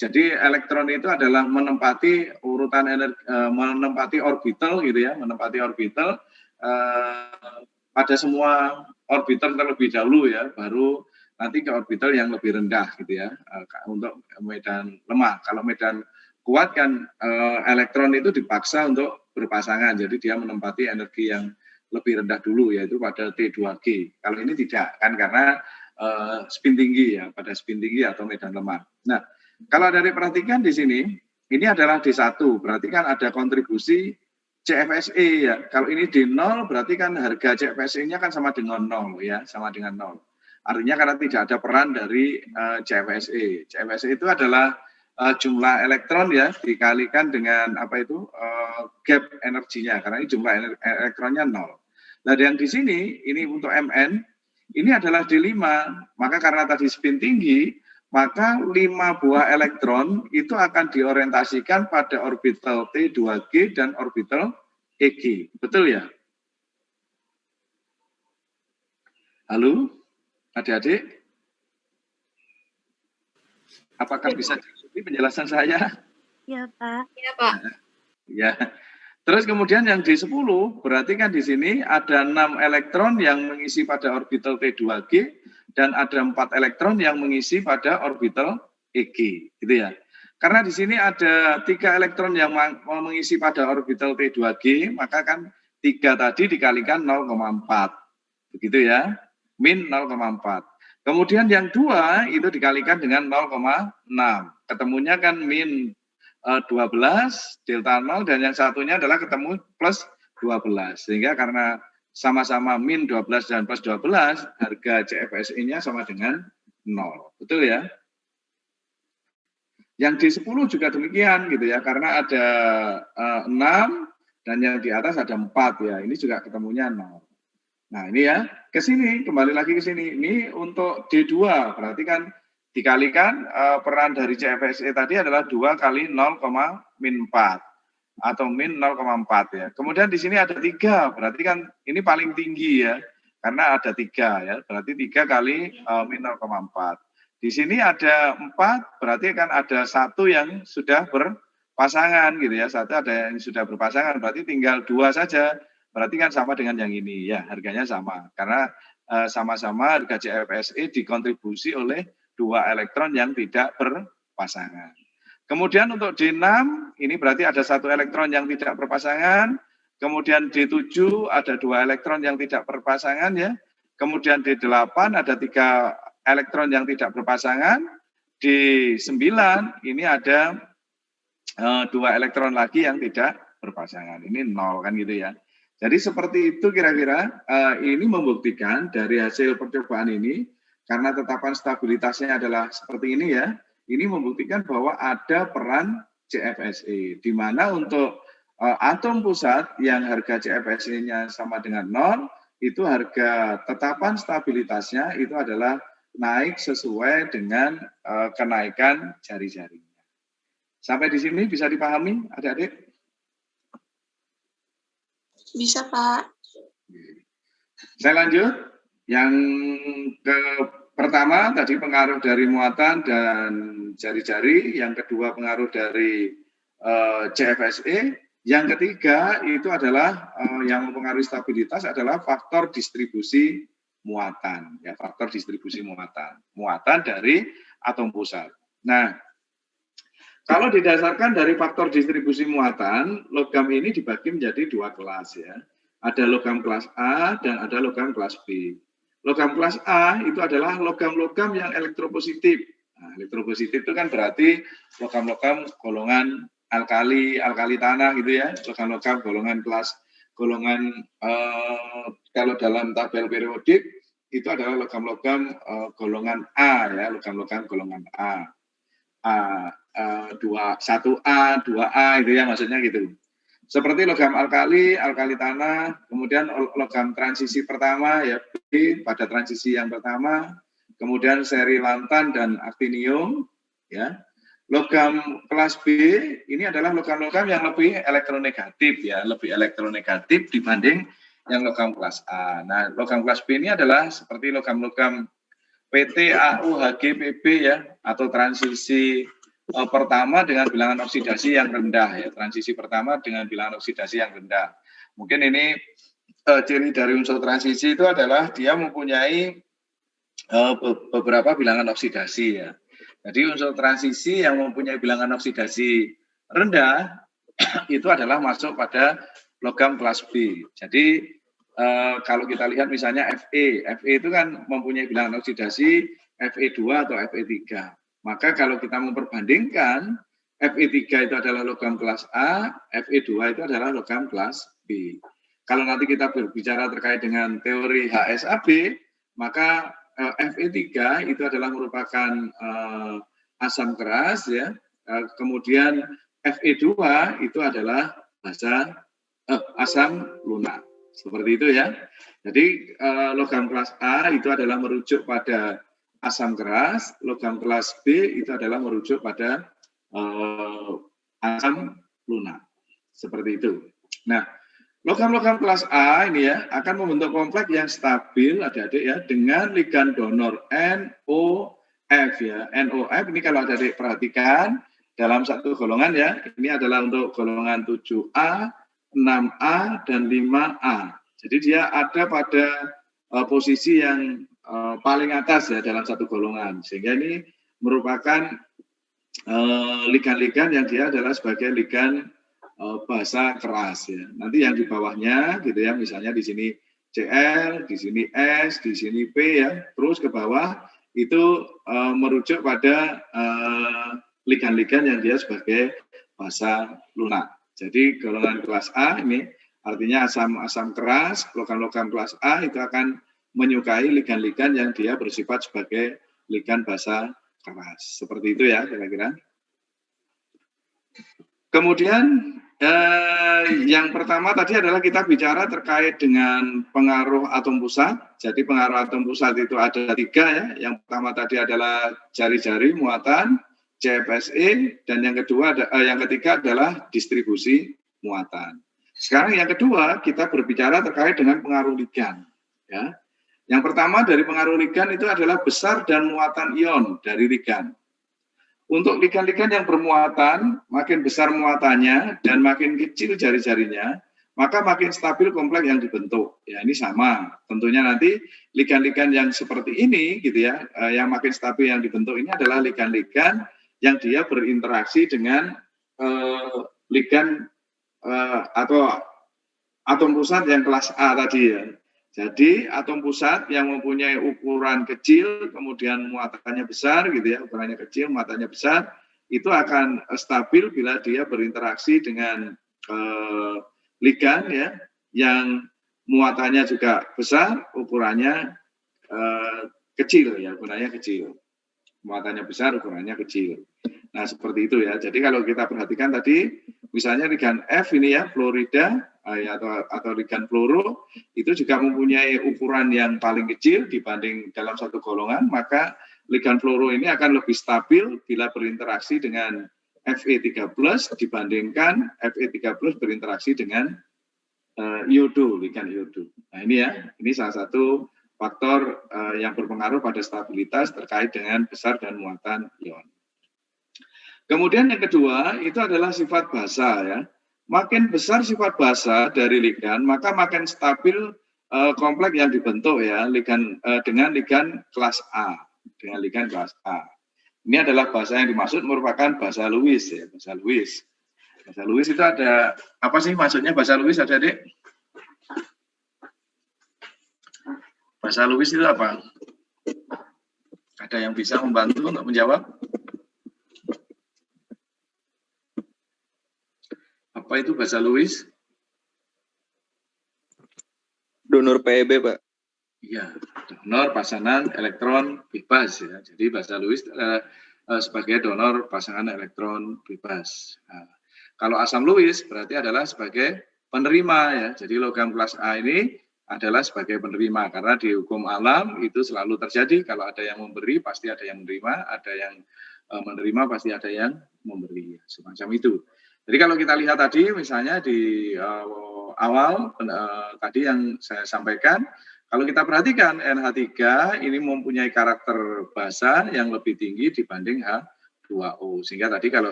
Jadi elektron itu adalah menempati urutan energi, menempati orbital gitu ya, menempati orbital pada semua orbital terlebih dahulu ya, baru nanti ke orbital yang lebih rendah gitu ya, untuk medan lemah. Kalau medan kuat kan elektron itu dipaksa untuk berpasangan, jadi dia menempati energi yang lebih rendah dulu, yaitu pada T2G. Kalau ini tidak kan, karena spin tinggi ya, pada spin tinggi atau medan lemah. Nah, kalau dari perhatikan di sini, ini adalah D1, berarti kan ada kontribusi CFSE ya. Kalau ini D0 berarti kan harga CFSE-nya kan sama dengan 0 ya, sama dengan 0. Artinya karena tidak ada peran dari CFSE. CFSE itu adalah jumlah elektron ya dikalikan dengan apa itu gap energinya, karena ini jumlah elektronnya 0. Nah, yang di sini ini untuk Mn ini adalah D5, maka karena tadi spin tinggi, maka 5 buah elektron itu akan diorientasikan pada orbital T2G dan orbital EG. Betul ya? Halo, adik-adik? Apakah bisa diikuti penjelasan saya? Ya, Pak. Ya, Pak. Ya. Terus kemudian yang D10, berarti kan di sini ada 6 elektron yang mengisi pada orbital T2G, dan ada 4 elektron yang mengisi pada orbital EG, gitu ya. Karena di sini ada 3 elektron yang mengisi pada orbital T2G, maka kan 3 tadi dikalikan 0,4, begitu ya, min 0,4. Kemudian yang 2 itu dikalikan dengan 0,6, ketemunya kan min 12 delta 0, dan yang satunya adalah ketemu plus 12, sehingga karena sama-sama min 12 dan plus 12, harga CFSE-nya sama dengan 0. Betul ya? Yang D10 juga demikian gitu ya, karena ada 6 dan yang di atas ada 4 ya. Ini juga ketemunya 0. Nah, ini ya, ke sini, kembali lagi ke sini. Ini untuk D2, berarti kan dikalikan peran dari CFSE tadi adalah 2 kali 0,-4 atau min 0,4 ya. Kemudian di sini ada 3, berarti kan ini paling tinggi ya, karena ada 3 ya, berarti 3 kali min 0,4. Di sini ada 4, berarti kan ada 1 yang sudah berpasangan gitu ya, 1 ada yang sudah berpasangan, berarti tinggal 2 saja, berarti kan sama dengan yang ini ya, harganya sama, karena sama-sama harga CFSE dikontribusi oleh 2 elektron yang tidak berpasangan. Kemudian untuk D6, ini berarti ada 1 elektron yang tidak berpasangan. Kemudian D7 ada 2 elektron yang tidak berpasangan ya. Kemudian D8 ada 3 elektron yang tidak berpasangan. D9 ini ada 2 elektron lagi yang tidak berpasangan. Ini 0 kan gitu ya. Jadi seperti itu kira-kira ini membuktikan dari hasil percobaan ini, karena tetapan stabilitasnya adalah seperti ini ya, ini membuktikan bahwa ada peran CFSE, di mana untuk atom pusat yang harga CFSE-nya sama dengan 0, itu harga tetapan stabilitasnya itu adalah naik sesuai dengan kenaikan jari-jarinya. Sampai di sini bisa dipahami, adik-adik? Bisa, Pak. Saya lanjut. Yang pertama tadi pengaruh dari muatan dan jari-jari, yang kedua pengaruh dari CFSE, yang ketiga itu adalah yang mempengaruhi stabilitas adalah faktor distribusi muatan, ya, faktor distribusi muatan dari atom pusat. Nah, kalau didasarkan dari faktor distribusi muatan, logam ini dibagi menjadi 2 kelas ya. Ada logam kelas A dan ada logam kelas B. Logam kelas A itu adalah logam-logam yang elektropositif. Nah, elektropositif itu kan berarti logam-logam golongan alkali tanah gitu ya. Logam-logam golongan kalau dalam tabel periodik itu adalah logam-logam golongan A ya, logam-logam golongan A. 1A, 2A itu ya maksudnya gitu. Seperti logam alkali tanah, kemudian logam transisi pertama ya B pada transisi yang pertama, kemudian seri lantan dan aktinium ya. Logam kelas B ini adalah logam-logam yang lebih elektronegatif ya, lebih elektronegatif dibanding yang logam kelas A. Nah, logam kelas B ini adalah seperti logam-logam PT, AU, HG, PB ya, atau transisi pertama dengan bilangan oksidasi yang rendah ya, transisi pertama dengan bilangan oksidasi yang rendah. Mungkin ini ciri dari unsur transisi itu adalah dia mempunyai beberapa bilangan oksidasi ya. Jadi unsur transisi yang mempunyai bilangan oksidasi rendah itu adalah masuk pada logam kelas B. Jadi kalau kita lihat misalnya Fe itu kan mempunyai bilangan oksidasi Fe2 atau Fe3. Maka kalau kita memperbandingkan Fe3 itu adalah logam kelas A, Fe2 itu adalah logam kelas B. Kalau nanti kita berbicara terkait dengan teori HSAB, maka Fe3 itu adalah merupakan asam keras ya. Kemudian Fe2 itu adalah asam lunak. Seperti itu ya. Jadi logam kelas A itu adalah merujuk pada asam keras, logam kelas B itu adalah merujuk pada asam lunak. Seperti itu. Nah, logam-logam kelas A ini ya akan membentuk kompleks yang stabil adik-adik ya dengan ligan donor NOF ya. NOF ini kalau adik-adik perhatikan dalam satu golongan ya, ini adalah untuk golongan 7A, 6A dan 5A. Jadi dia ada pada posisi yang paling atas ya dalam satu golongan. Sehingga ini merupakan ligan-ligan yang dia adalah sebagai ligan basa keras ya. Nanti yang di bawahnya gitu ya, misalnya di sini Cl, di sini S, di sini P ya, terus ke bawah itu merujuk pada ligan-ligan yang dia sebagai basa lunak. Jadi golongan kelas A ini artinya asam-asam keras, logam-logam kelas A itu akan menyukai ligan-ligan yang dia bersifat sebagai ligan basa keras. Seperti itu ya kira-kira. Kemudian yang pertama tadi adalah kita bicara terkait dengan pengaruh atom pusat. Jadi pengaruh atom pusat itu ada 3 ya. Yang pertama tadi adalah jari-jari muatan, CFSE, dan yang ketiga adalah distribusi muatan. Sekarang yang kedua kita berbicara terkait dengan pengaruh ligan. Ya. Yang pertama dari pengaruh ligan itu adalah besar dan muatan ion dari ligan. Untuk ligan-ligan yang bermuatan, makin besar muatannya dan makin kecil jari-jarinya, maka makin stabil kompleks yang dibentuk. Ya ini sama. Tentunya nanti ligan-ligan yang seperti ini, gitu ya, yang makin stabil yang dibentuk ini adalah ligan-ligan yang dia berinteraksi dengan ligan atau atom pusat yang kelas A tadi ya. Jadi atom pusat yang mempunyai ukuran kecil, kemudian muatannya besar gitu ya, ukurannya kecil, muatannya besar, itu akan stabil bila dia berinteraksi dengan ligan ya, yang muatannya juga besar, ukurannya kecil ya, ukurannya kecil. Muatannya besar, ukurannya kecil. Nah seperti itu ya. Jadi kalau kita perhatikan tadi, misalnya ligan F ini ya, fluorida atau ligan fluoro itu juga mempunyai ukuran yang paling kecil dibanding dalam satu golongan, maka ligan fluoro ini akan lebih stabil bila berinteraksi dengan Fe3+ dibandingkan Fe3+ berinteraksi dengan iodo, ligan iodo. Nah ini ya, ini salah satu faktor yang berpengaruh pada stabilitas terkait dengan besar dan muatan ion. Kemudian yang kedua itu adalah sifat basa ya. Makin besar sifat basa dari ligan, maka makin stabil kompleks yang dibentuk ya dengan ligan kelas A, dengan ligan kelas A. Ini adalah basa yang dimaksud merupakan basa Lewis ya, basa Lewis. Basa Lewis itu ada apa sih maksudnya basa Lewis adik-adik? Basa Lewis itu apa? Ada yang bisa membantu untuk menjawab? Apa itu basa Lewis? Donor PEB, Pak. Iya, donor pasangan elektron bebas ya. Jadi basa Lewis sebagai donor pasangan elektron bebas. Nah, kalau asam Lewis berarti adalah sebagai penerima ya. Jadi logam kelas A ini adalah sebagai penerima karena di hukum alam itu selalu terjadi. Kalau ada yang memberi pasti ada yang menerima, ada yang menerima pasti ada yang memberi. Semacam itu. Jadi kalau kita lihat tadi misalnya di awal tadi yang saya sampaikan, kalau kita perhatikan NH3 ini mempunyai karakter basa yang lebih tinggi dibanding H2. 2O. Sehingga tadi kalau